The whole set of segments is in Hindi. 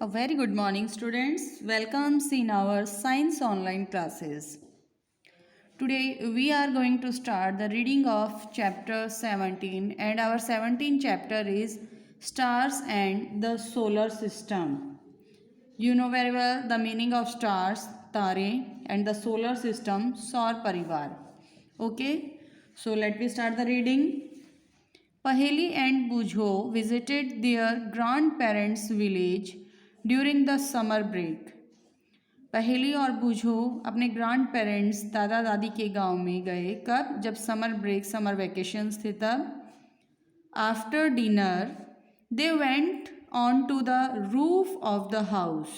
A very good morning, students. Welcome in our science online classes. Today we are going to start the reading of chapter 17, and our 17th chapter is Stars and the Solar System. You know very well the meaning of stars, tare, and the solar system, Saur Parivar. Okay, so let me start the reading. Paheli and Bujho visited their grandparents' village during the summer break. पहेली और बूझो अपने ग्रैंड पेरेंट्स दादा दादी के गांव में गए कब? जब समर वेकेशंस थे तब. After dinner they went on to the roof of the house.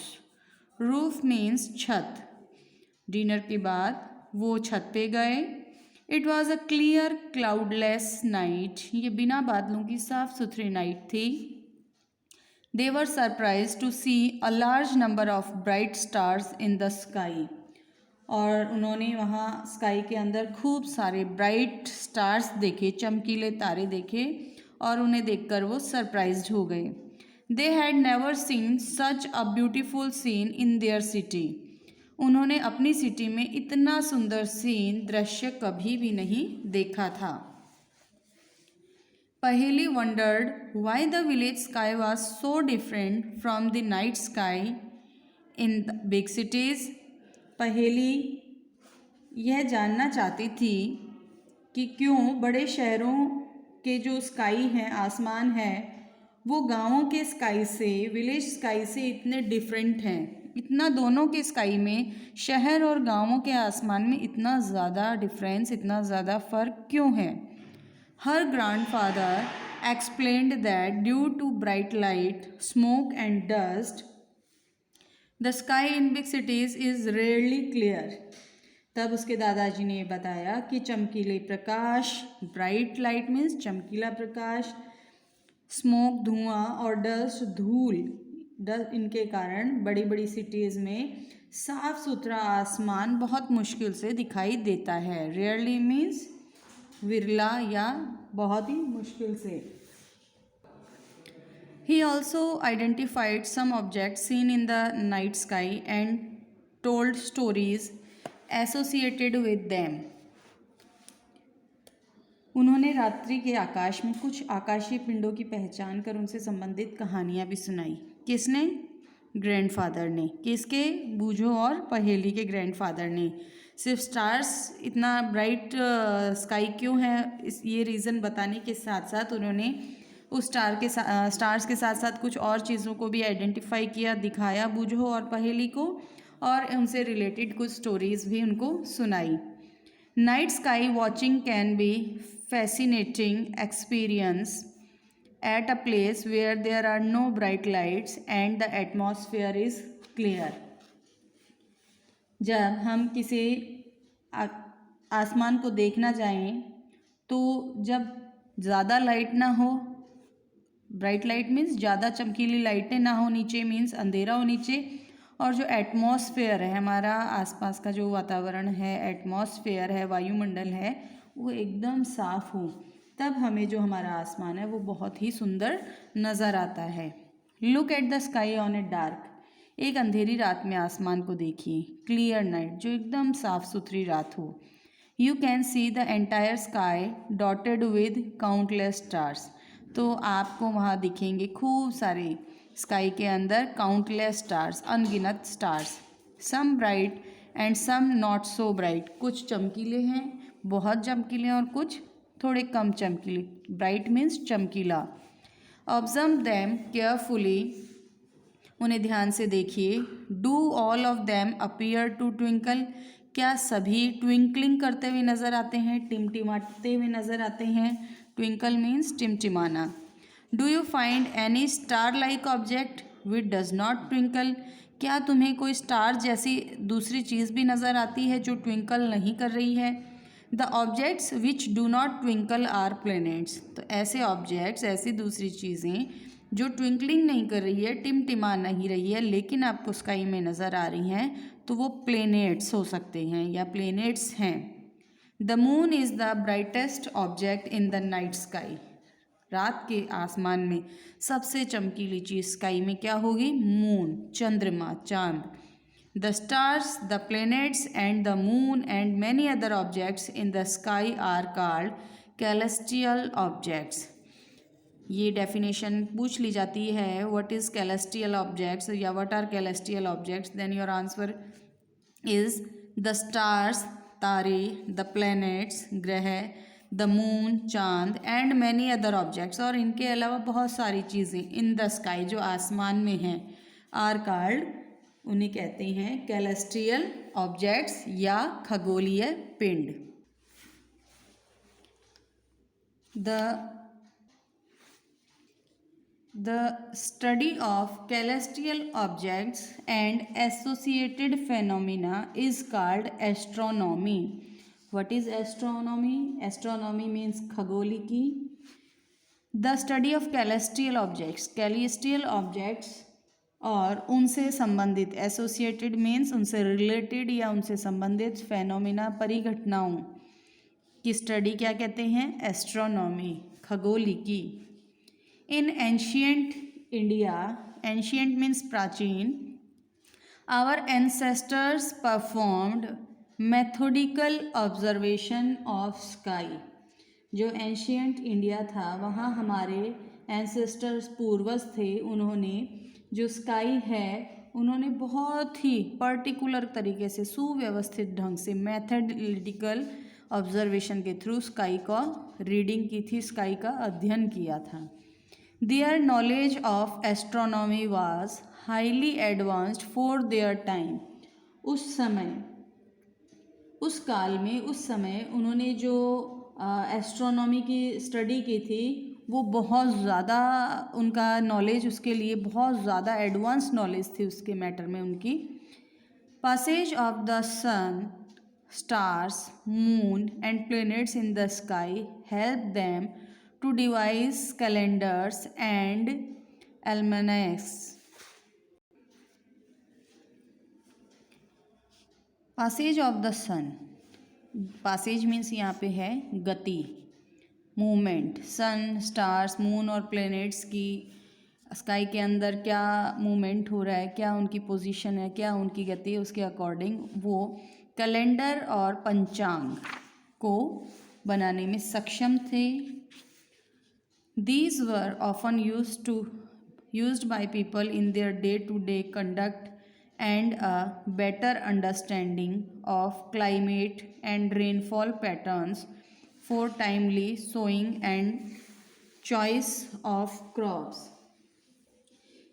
Roof means छत. डिनर के बाद वो छत पे गए. It was a clear cloudless night. ये बिना बादलों की साफ सुथरी नाइट थी. They were surprised to see a large number of bright stars in the sky. और उन्होंने वहाँ स्काई के अंदर खूब सारे ब्राइट स्टार्स देखे, चमकीले तारे देखे और उन्हें देखकर वो सरप्राइज्ड हो गए. They had never seen such a beautiful scene in their city. उन्होंने अपनी सिटी में इतना सुंदर सीन दृश्य कभी भी नहीं देखा था. Paheli wondered why the village sky was so different from the night sky in the big cities. पहेली यह जानना चाहती थी कि क्यों बड़े शहरों के जो स्काई हैं, आसमान है, वो गांवों के स्काई से, विलेज स्काई से इतने डिफरेंट हैं. इतना दोनों के स्काई में, शहर और गांवों के आसमान में इतना ज़्यादा डिफरेंस, इतना ज़्यादा फ़र्क क्यों है? Her grandfather explained that due to bright light, smoke and dust, the sky in big cities is rarely clear. तब उसके दादाजी ने बताया कि चमकीले प्रकाश, ब्राइट लाइट मीन्स चमकीला प्रकाश, स्मोक धुआं और डस्ट धूल, इनके कारण बड़ी बड़ी सिटीज़ में साफ सुथरा आसमान बहुत मुश्किल से दिखाई देता है. रेयरली मीन्स विरला या बहुत ही मुश्किल से. He also identified some objects seen in the night sky and told stories associated with them. उन्होंने रात्रि के आकाश में कुछ आकाशीय पिंडों की पहचान कर उनसे संबंधित कहानियाँ भी सुनाई. किसने? ग्रैंडफादर ने. किसके? बूझो और पहेली के ग्रैंडफादर ने. सिर्फ स्टार्स इतना ब्राइट स्काई क्यों है, इस ये रीज़न बताने के साथ साथ उन्होंने उस स्टार्स के साथ साथ कुछ और चीज़ों को भी आइडेंटिफाई किया, दिखाया बूझो और पहेली को, और उनसे रिलेटेड कुछ स्टोरीज़ भी उनको सुनाई. Night sky watching can be fascinating experience at a place where there are no bright lights and the atmosphere is clear. जब हम किसी आसमान को देखना जाएं तो जब ज़्यादा लाइट ना हो, ब्राइट लाइट मीन्स ज़्यादा चमकीली लाइटें ना हो नीचे, मीन्स अंधेरा हो नीचे, और जो एटमॉस्फेयर है, हमारा आसपास का जो वातावरण है, एटमॉस्फेयर है, वायुमंडल है, वो एकदम साफ हो, तब हमें जो हमारा आसमान है वो बहुत ही सुंदर नज़र आता है. Look at the sky on a dark. एक अंधेरी रात में आसमान को देखिए. क्लियर नाइट, जो एकदम साफ सुथरी रात हो. You can see the entire sky dotted with countless stars. तो आपको वहाँ दिखेंगे खूब सारे स्काई के अंदर काउंटलेस स्टार्स, अनगिनत stars. Some bright and some not so bright. कुछ चमकीले हैं, बहुत चमकीले, और कुछ थोड़े कम चमकीले. ब्राइट मीन्स चमकीला. Observe them carefully. उन्हें ध्यान से देखिए. Do all of them appear to twinkle. क्या सभी ट्विंकलिंग करते हुए नज़र आते हैं, टिमटिमाते हुए नज़र आते हैं? ट्विंकल मीन्स टिमटिमाना. Do you find any star like object which does not twinkle. क्या तुम्हें कोई स्टार जैसी दूसरी चीज़ भी नज़र आती है जो ट्विंकल नहीं कर रही है? The objects which do not twinkle are planets. तो ऐसे ऑब्जेक्ट्स, ऐसी दूसरी चीज़ें जो ट्विंकलिंग नहीं कर रही है, टिमटिमा नहीं रही है, लेकिन आपको स्काई में नज़र आ रही हैं, तो वो प्लैनेट्स हो सकते हैं या प्लैनेट्स हैं. The moon is the brightest object in the night sky. रात के आसमान में सबसे चमकीली चीज़ स्काई में क्या होगी? मून, चंद्रमा, चांद। The stars, the planets and the moon and many other objects in the sky are called celestial objects. ये डेफिनेशन पूछ ली जाती है, व्हाट इज़ कैलेस्टियल ऑब्जेक्ट्स या what are celestial objects, then your answer is the stars, तारे, द प्लैनेट्स, ग्रह, द मून, चांद एंड मैनी अदर ऑब्जेक्ट्स, और इनके अलावा बहुत सारी चीज़ें इन द स्काई जो आसमान में हैं, आर कॉल्ड, उन्हें कहते हैं कैलेस्ट्रियल ऑब्जेक्ट्स या खगोलीय पिंड। The study of celestial objects and associated phenomena is called astronomy. What is astronomy? Astronomy means खगोलिकी। The study of celestial objects, celestial objects और उनसे संबंधित, एसोसिएटेड मीन्स उनसे रिलेटेड या उनसे संबंधित, फेनोमिना परिघटनाओं की स्टडी क्या कहते हैं? Astronomy, खगोलिकी। In ancient India, ancient means प्राचीन, our ancestors performed methodical observation of sky. जो एंशियंट इंडिया था वहाँ हमारे एंसेस्टर्स, पूर्वज थे, उन्होंने जो स्काई है उन्होंने बहुत ही पर्टिकुलर तरीके से, सुव्यवस्थित ढंग से, मैथमेटिकल ऑब्जर्वेशन के थ्रू स्काई का रीडिंग की थी, स्काई का अध्ययन किया था। Their knowledge of astronomy was highly advanced for their time. उस समय, उस काल में, उस समय उन्होंने जो एस्ट्रोनॉमी की स्टडी की थी वो बहुत ज़्यादा, उनका नॉलेज उसके लिए बहुत ज़्यादा एडवांस नॉलेज थी उसके मैटर में उनकी। Passage of the sun, stars, moon and planets in the sky help them to devise calendars and almanacs. Passage of the sun, passage means यहाँ पे है गति, मूवमेंट। सन, स्टार्स, मून और प्लैनेट्स की स्काई के अंदर क्या मूवमेंट हो रहा है, क्या उनकी पोजीशन है, क्या उनकी गति है, उसके अकॉर्डिंग वो कैलेंडर और पंचांग को बनाने में सक्षम थे। These were often used by people in their day-to-day conduct and a better understanding of climate and rainfall patterns for timely sowing and choice of crops.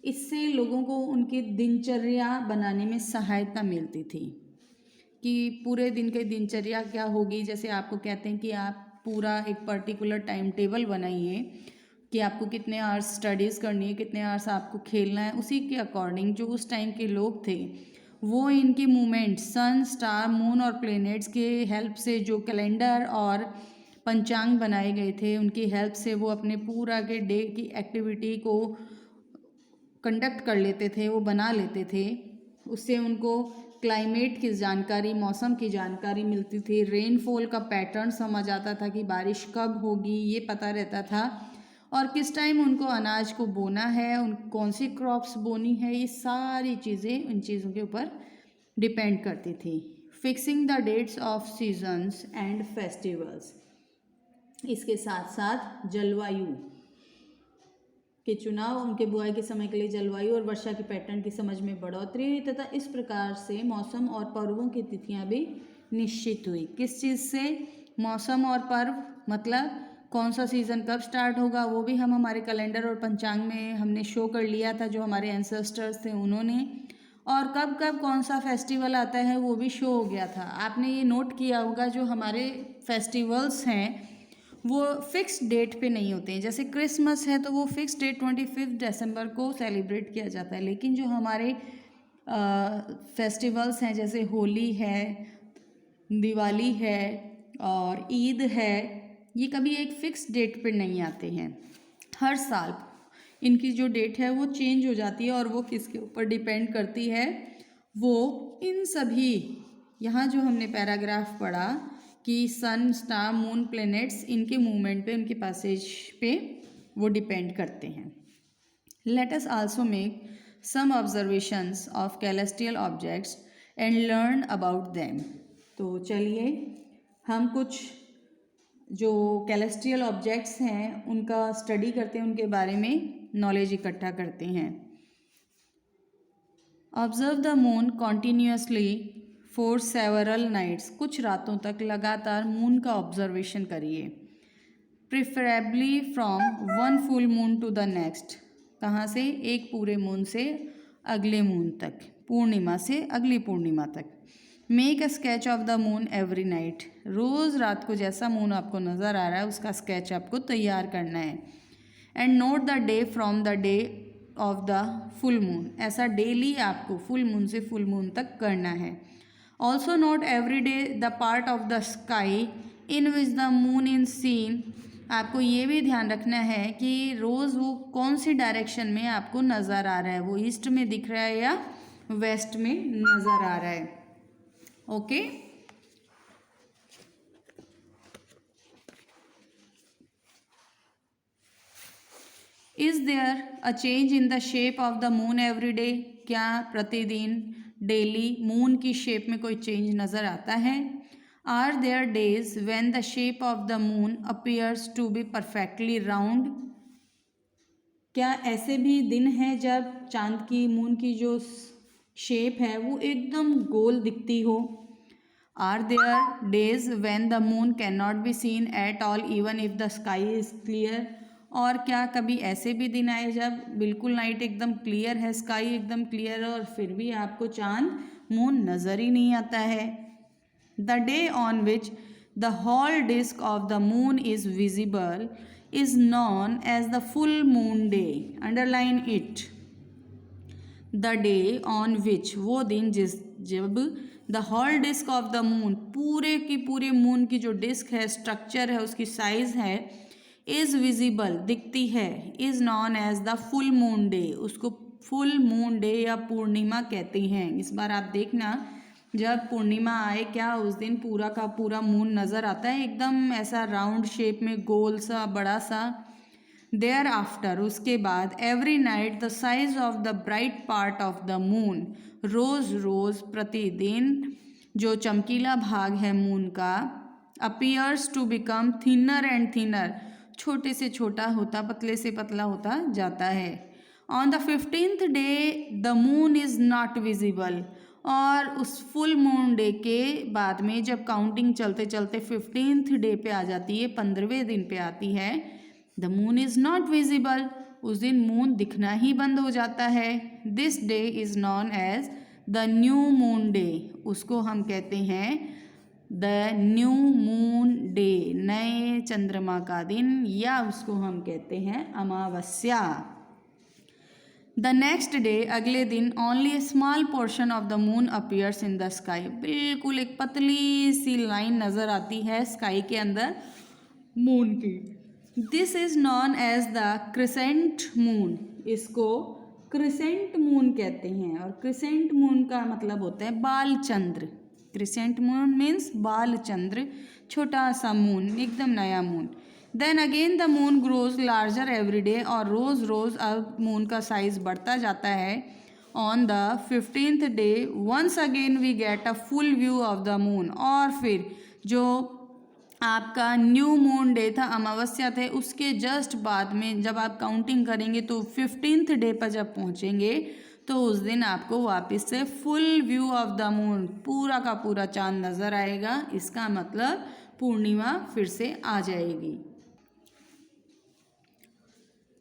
इससे लोगों को उनकी दिनचर्या बनाने में सहायता मिलती थी कि पूरे दिन की दिनचर्या क्या होगी। जैसे आपको कहते हैं कि आप पूरा एक पर्टिकुलर टाइम टेबल बनाइए कि आपको कितने आवर्स स्टडीज़ करनी है, कितने आवर्स आपको खेलना है, उसी के अकॉर्डिंग जो उस टाइम के लोग थे वो इनकी मूवमेंट, सन, स्टार, मून और प्लैनेट्स के हेल्प से, जो कैलेंडर और पंचांग बनाए गए थे उनकी हेल्प से वो अपने पूरा के डे की एक्टिविटी को कंडक्ट कर लेते थे, वो बना लेते थे। उससे उनको क्लाइमेट की जानकारी, मौसम की जानकारी मिलती थी, रेनफॉल का पैटर्न समझ आता था कि बारिश कब होगी ये पता रहता था, और किस टाइम उनको अनाज को बोना है, उन कौन सी क्रॉप्स बोनी है, ये सारी चीज़ें उन चीज़ों के ऊपर डिपेंड करती थी। Fixing the dates of seasons and festivals, इसके साथ साथ जलवायु के चुनाव, उनके बुआई के समय के लिए जलवायु और वर्षा के पैटर्न की समझ में बढ़ोतरी हुई तथा इस प्रकार से मौसम और पर्वों की तिथियां भी निश्चित हुई। किस चीज़ से? मौसम और पर्व, मतलब कौन सा सीज़न कब स्टार्ट होगा वो भी हम हमारे कैलेंडर और पंचांग में हमने शो कर लिया था, जो हमारे एंसेस्टर्स थे उन्होंने, और कब कब कौन सा फेस्टिवल आता है वो भी शो हो गया था। आपने ये नोट किया होगा जो हमारे फेस्टिवल्स हैं वो फिक्स डेट पे नहीं होते हैं। जैसे क्रिसमस है तो वो फिक्स डेट 25 दिसंबर को सेलिब्रेट किया जाता है, लेकिन जो हमारे फेस्टिवल्स हैं जैसे होली है, दिवाली है और ईद है, ये कभी एक फिक्स डेट पे नहीं आते हैं। हर साल इनकी जो डेट है वो चेंज हो जाती है और वो किसके ऊपर डिपेंड करती है? वो इन सभी, यहाँ जो हमने पैराग्राफ पढ़ा कि सन, स्टार, मून, प्लैनेट्स, इनके मूवमेंट पे, उनके पैसेज पे वो डिपेंड करते हैं। Let us also make some observations of celestial objects and learn about them. तो चलिए हम कुछ जो कैलेस्टियल ऑब्जेक्ट्स हैं उनका स्टडी करते हैं, उनके बारे में नॉलेज इकट्ठा करते हैं। Observe the moon continuously for several nights. कुछ रातों तक लगातार मून का ऑब्जर्वेशन करिए। Preferably from one full moon to the next. कहाँ से? एक पूरे मून से अगले मून तक, पूर्णिमा से अगली पूर्णिमा तक। Make a sketch of the moon every night. रोज़ रात को जैसा मून आपको नज़र आ रहा है उसका स्केच आपको तैयार करना है। And note the day from the day of the full moon. ऐसा डेली आपको फुल मून से फुल मून तक करना है। Also note every day the part of the sky in which the moon in seen. आपको ये भी ध्यान रखना है कि रोज़ वो कौन सी डायरेक्शन में आपको नज़र आ रहा है, वो ईस्ट में दिख रहा है या वेस्ट में नज़र आ रहा है। Okay is there a change in the shape of the moon every day. क्या प्रतिदिन डेली मून की शेप में कोई चेंज नज़र आता है? Are there days when the shape of the moon appears to be perfectly round. क्या ऐसे भी दिन हैं जब चांद की मून की जो शेप है वो एकदम गोल दिखती हो? Are there days when the moon can not be seen at all even if the sky is clear. और क्या कभी ऐसे भी दिन आए जब बिल्कुल नाइट एकदम क्लियर है, स्काई एकदम क्लियर है और फिर भी आपको चांद मून नज़र ही नहीं आता है? The day on which the whole disc of the moon is visible is known as the full moon day. Underline it. The day on which, वो दिन जब the whole disc of the moon, पूरे की पूरे मून की जो डिस्क है, स्ट्रक्चर है, उसकी साइज है, इज विजिबल, दिखती है, is known as the full moon day. उसको फुल मून डे या पूर्णिमा कहते हैं। इस बार आप देखना जब पूर्णिमा आए क्या उस दिन पूरा का पूरा मून नज़र आता है एकदम ऐसा राउंड शेप में, गोल सा, बड़ा सा। देयर आफ्टर, उसके बाद, every night the size of the bright part of the moon, रोज़ रोज़ प्रतिदिन जो चमकीला भाग है मून का, appears to become thinner and thinner, छोटे से छोटा होता, पतले से पतला होता जाता है। On the 15th day the moon is not visible. और उस फुल मून डे के बाद में जब काउंटिंग चलते चलते 15th डे पे आ जाती है, 15वें दिन पे आती है, the moon is not visible, उस दिन मून दिखना ही बंद हो जाता है। This day is known as the new moon day. उसको हम कहते हैं द न्यू मून डे, नए चंद्रमा का दिन, या उसको हम कहते हैं अमावस्या। द नेक्स्ट डे, अगले दिन, only A small portion of the moon appears in the sky. बिल्कुल एक पतली सी लाइन नज़र आती है स्काई के अंदर मून की। This is known as the crescent moon. इसको क्रिसेंट मून कहते हैं। और क्रिसेंट मून का मतलब होता है बाल चंद्र। क्रिसेंट मून मीन्स बाल चंद्र, छोटा सा मून, एकदम नया moon. Then again the moon grows larger every day. और रोज़ रोज़ अब मून का साइज बढ़ता जाता है। On the 15th day once again we get a full view of the moon. और फिर जो आपका न्यू मून डे था, अमावस्या थे, उसके जस्ट बाद में जब आप काउंटिंग करेंगे तो 15th डे पर जब पहुँचेंगे तो उस दिन आपको वापस से full view of the moon, पूरा का पूरा चांद नज़र आएगा। इसका मतलब पूर्णिमा फिर से आ जाएगी।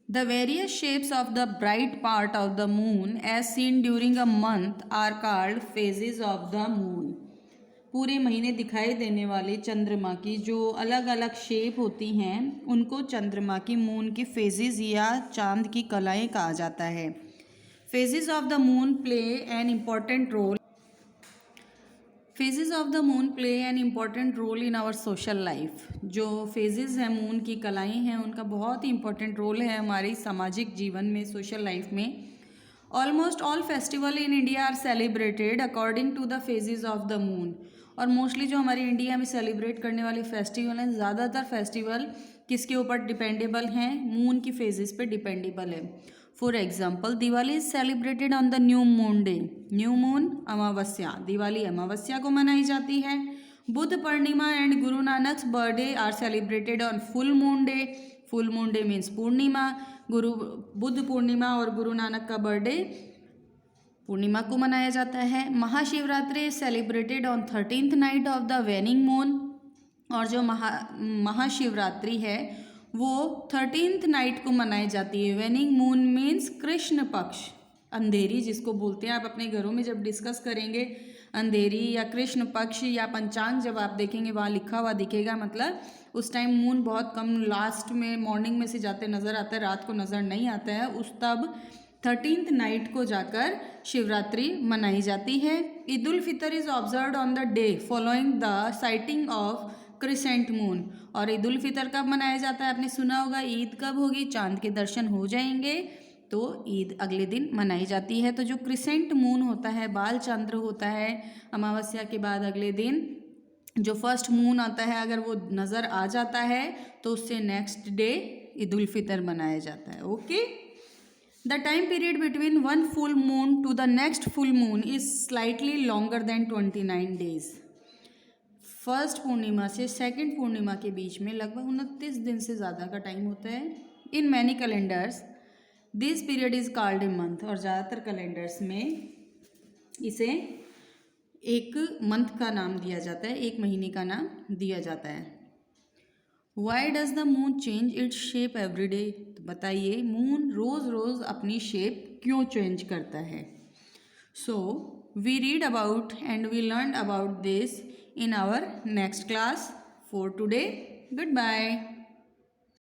The various shapes of the bright part of the moon as seen during a month are called phases of the moon. पूरे महीने दिखाई देने वाले चंद्रमा की जो अलग अलग शेप होती हैं उनको चंद्रमा की मून की फेजेस या चांद की कलाएं कहा जाता है। Phases of the moon play an important role phases of the moon play an important role in our social life. जो फेजेस हैं मून की कलाएं हैं उनका बहुत ही इम्पॉर्टेंट रोल है हमारी सामाजिक जीवन में, सोशल लाइफ में। Almost all festival in India are celebrated according to the phases of the moon. और मोस्टली जो हमारे इंडिया में सेलिब्रेट करने वाले फेस्टिवल हैं, ज़्यादातर फेस्टिवल किसके ऊपर डिपेंडेबल हैं? मून की फेजेस पे डिपेंडेबल है। For example Diwali is celebrated on the new moon day. New moon अमावस्या, दिवाली अमावस्या को मनाई जाती है। Buddha Purnima and Guru Nanak's birthday are celebrated on full moon day. Full moon day means Purnima. Buddha Purnima और गुरु नानक का बर्थडे पूर्णिमा को मनाया जाता है। Mahashivratri celebrated on 13th night of the वेनिंग moon. और जो महाशिवरात्रि है वो 13th नाइट को मनाई जाती है। वेनिंग मून मीन्स कृष्ण पक्ष, अंधेरी जिसको बोलते हैं। आप अपने घरों में जब डिस्कस करेंगे अंधेरी या कृष्ण पक्ष या पंचांग जब आप देखेंगे वहाँ लिखा हुआ दिखेगा, मतलब उस टाइम मून बहुत कम लास्ट में मॉर्निंग में से जाते नज़र आता है, रात को नज़र नहीं आता है। उस तब 13th नाइट को जाकर शिवरात्रि मनाई जाती है। Eid ul Fitr is observed on the day following the sighting of crescent moon. और ईद उल फितर कब मनाया जाता है? आपने सुना होगा, ईद कब होगी? चांद के दर्शन हो जाएंगे तो ईद अगले दिन मनाई जाती है। तो जो क्रिसेंट मून होता है, बाल चंद्र होता है, अमावस्या के बाद अगले दिन जो फर्स्ट मून आता है, अगर वो नज़र आ जाता है तो उससे नेक्स्ट डे ईद उल फितर मनाया जाता है। Okay, the time period between one full moon to the next full moon is slightly longer than 29 days. First Purnima से सेकंड पूर्णिमा के बीच में लगभग 29 दिन से ज़्यादा का टाइम होता है। In many calendars this period is called a month. और ज़्यादातर कैलेंडर्स में इसे एक मंथ का नाम दिया जाता है, एक महीने का नाम दिया जाता है। Why does the moon change its shape every day? तो बताइए मून रोज़ रोज़ अपनी शेप क्यों चेंज करता है? So we read about and we learn about this in our next class. For today, goodbye.